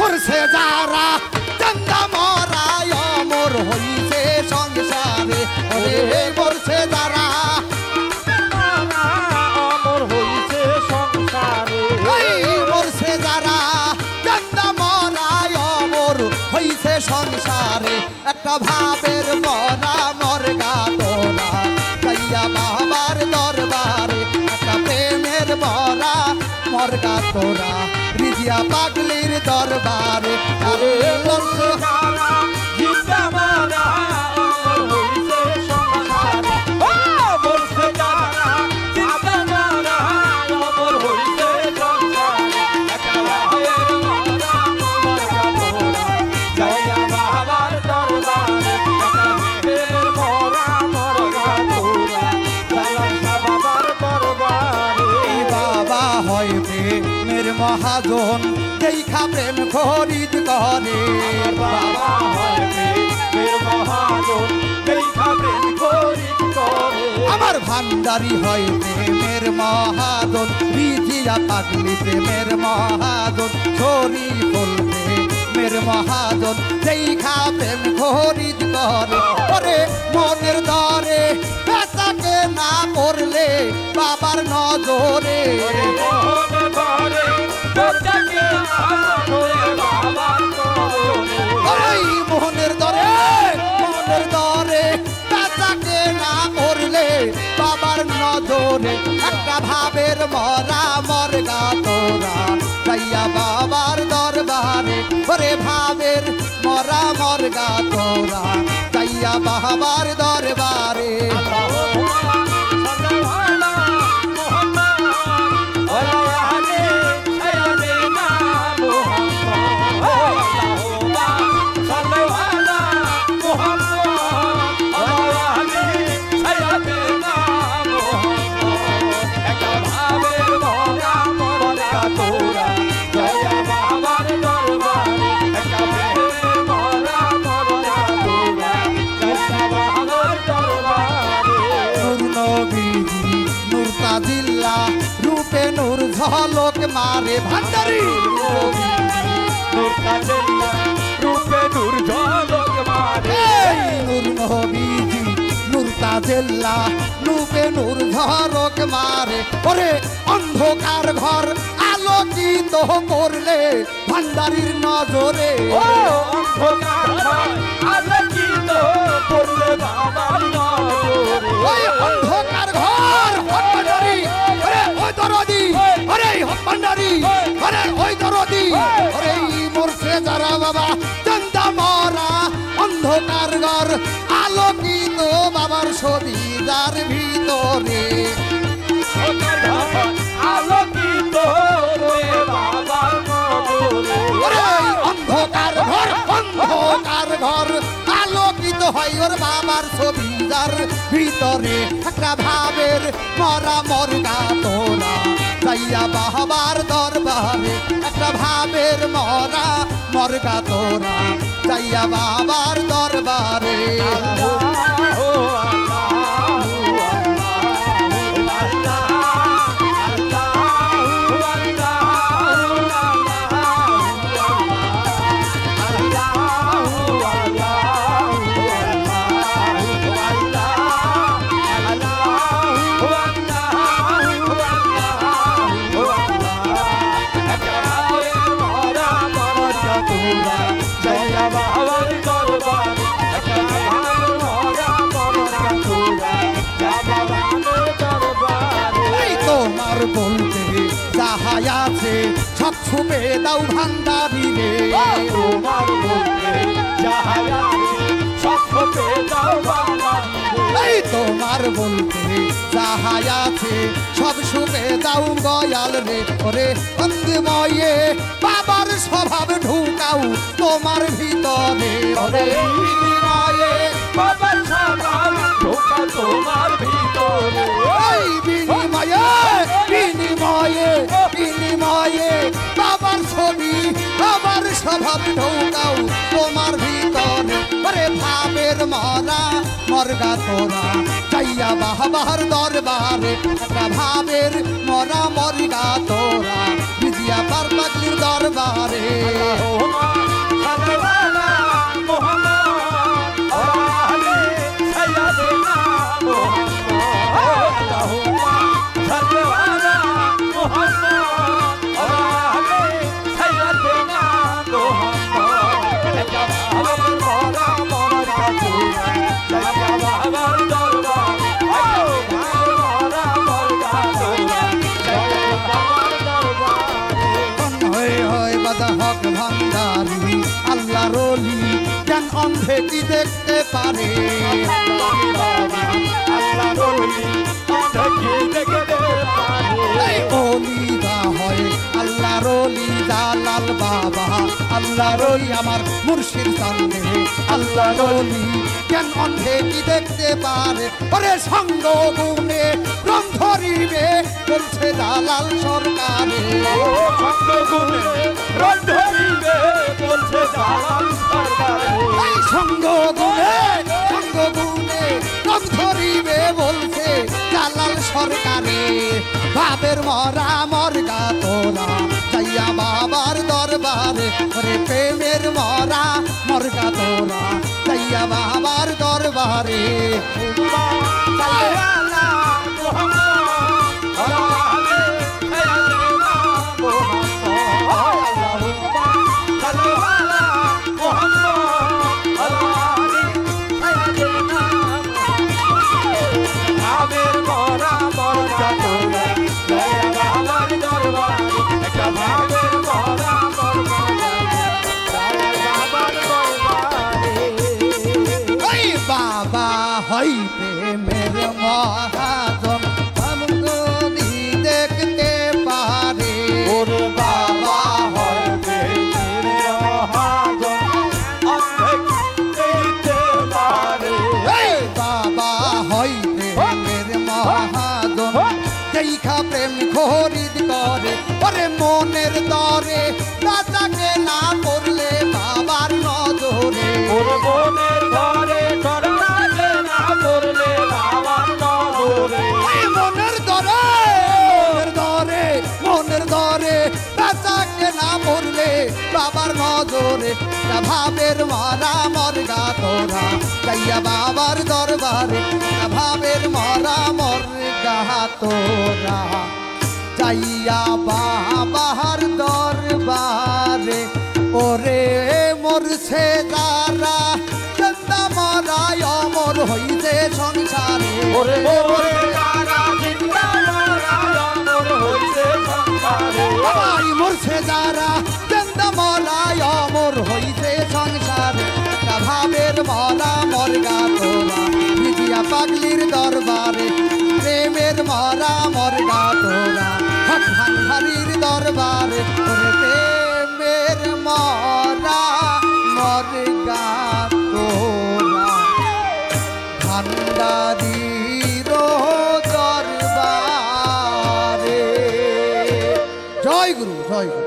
মরছে যারা চন্দা মরায় অমর হইছে সংসারে ওরে মরছে যারা অমর হইছে সংসারে মরছে যারা চন্দা মরায় অমর হইছে সংসারে একটা ভাবের মরা মরগা তোরা গাইয়া বাবার দরবারে একটা প্রেমের মরা মরগা তোরা রিজিয়া পাগলির দরবারে আরে মরছে যারা জিন্দা মারা অমর হইছে সংসারে মরছে যারা জিন্দা মারা অমর হইছে সংসারে একটা ভাবের মরা মরগা তোরা গাইয়া বাবার দরবারে একটা প্রেমের মরা মরগা তোরা গাইয়া বাবার দরবারে বাবা হয় প্রেমের মহাজন দেখা প্রেম খরিদ করে বাবা হয় প্রেমের মহাজন দেখা প্রেম খরিদ করে আমার ভান্ডারি হয় প্রেমের মহাজন রিজিয়া পাগলি প্রেমের মহাজন ছড়ি ফুল প্রেমের মহাজন দেখা প্রেম খরিদ করে ওরে মনের দরে বেচাকে না করলে বাবার নজরে মোহনে ঘরে তোরটাকে আলোয় বাবার করলে ওই মোহনের দরে বেচাকে না করলে বাবার নজরে একটা ভাবের মরা মরগা তোরা গাইয়া বাবার দরবারে ওরে ভাবের মরা মরগা তোরা গাইয়া বাবার দরবারে জিল্লা রূপে নূর ঝলক মারে ভান্ডারি রূপে নূর ঝলক মারে নূর নবীজি নূর তাজেল্লা রূপে নূর ঝলক মারে ওরে অন্ধকার ঘর আলোকিত করলে ভান্ডারির নজরে অন্ধকার ঘর আলোকিত করলে বাবার নজরে ওই অন্ধকার ঘর ভান্ডারি ওরে ওই দরদি ওরে ভান্ডারি ওরে ওই দরদি ওরে মরছে যারা বাবা চন্দা মরা অন্ধকার ঘর আলোকিত বাবার ছবি যার ভিতরে আলোকিত বাবার নজরে ওরে অন্ধকার ঘর আলোকিত হয় ওর বাবার ছবি যার ভিতরে একটা ভাবের মরা মরগা তোরা যাইয়া বাবার দরবারে একটা ভাবের মরা মরগা তোরা যাইয়া বাবার দরবারে তোমার বলতে যাহাই আছে সব ছুপে দাও ভান্ডারি রে তোমার বলতে যাহাই আছে সব ছুপে দাও ভান্ডারি এই তোমার বলতে যাহাই আছে সব ছুপে দাও গয়াল রে ওরে অঙ্গময়ে বাবার স্বভাব ঢুকাও তোমার ভিতরে ওরে বিনিময়ে বাবার স্বভাব ঢুকাও তোমার ভিতরে ওই বিনিময়ে বাবার ছবি বাবার স্বভাব ঢোকাও তোমার ভিতরে ওরে ভাবের মরা মরগা তোরা চাইয়া বাবার দরবারে একটা ভাবের মরা মরগা তোরা বিজিয়া পাগলির দরবারে মোহাম্মদ একটা ভাবের ভরা মনের কাতুরা যাইয়া বাবার দরবার আয়ো ভাবের ভরা মনের কাতুরা যাইয়া বাবার দরবারে হয় বাদা হক ভান্ডারি আল্লাহ রলি কেন অন্ধে কি দেখতে পারে আল্লাহ রলি দেখি দেখতে পারে অলিদা হয় আল্লাহ রলি জালাল বাবা আল্লাহ রলি আমার মুর্শিদ সঙ্গে আল্লাহ রলি কেন অন্ধে কি দেখতে পারে ওরে সঙ্গ গুণে রং ধরিবে বলছে জালাল সরকারে সঙ্গ গুণে রং ধরিবে বলছে জালাল সরকারে সঙ্গ গুণে রং ধরিবে বলছে জালাল সরকারে বাবের মরা মরগা তোরা যাইয়া বাবার দরবারে ওরে প্রেমের মরা মরগা তোরা যাইয়া বাবার দরবারে বাবা হই প্রেমের মহাজন আমগনি দেখতে পারে ওরে বাবা হয় প্রেমের মহাজন দেখতে পারে বাবা হই প্রেমের মহাজন দেখা প্রেম খরিদ করে ওরে মনের দরে রাজাকে না করলে বাবার নজরে ওরে মনের ঘরে ধরাকে না করলে বাবার নজরে মনের দরে রাজাকে না করলে বাবার নজরে ভাবের মারা মরগা তোরা যাইয়া বাবার দরবারে ভাবের মারা মরগা তোরা যাইয়া বাবার দরবারে ওরে মরছে যারা চন্দা মরায় অমর হইতে সংসারে ওরে ওরে তারা জিন্দা মরায় হইছে সংসারে আমারই মরছে যারা চন্দা মরায় অমর হইতে সংসারে ভাবের মরা মরগা তোরা ভিজিয়া পাগলির দরবারে প্রেমের মরা মরগা তোরা হক ভান্ডারির দরবারে ওরে প্রেমের মরা মরগা তোরা ভান্ডারির দরবারে জয় গুরু জয় গুরু।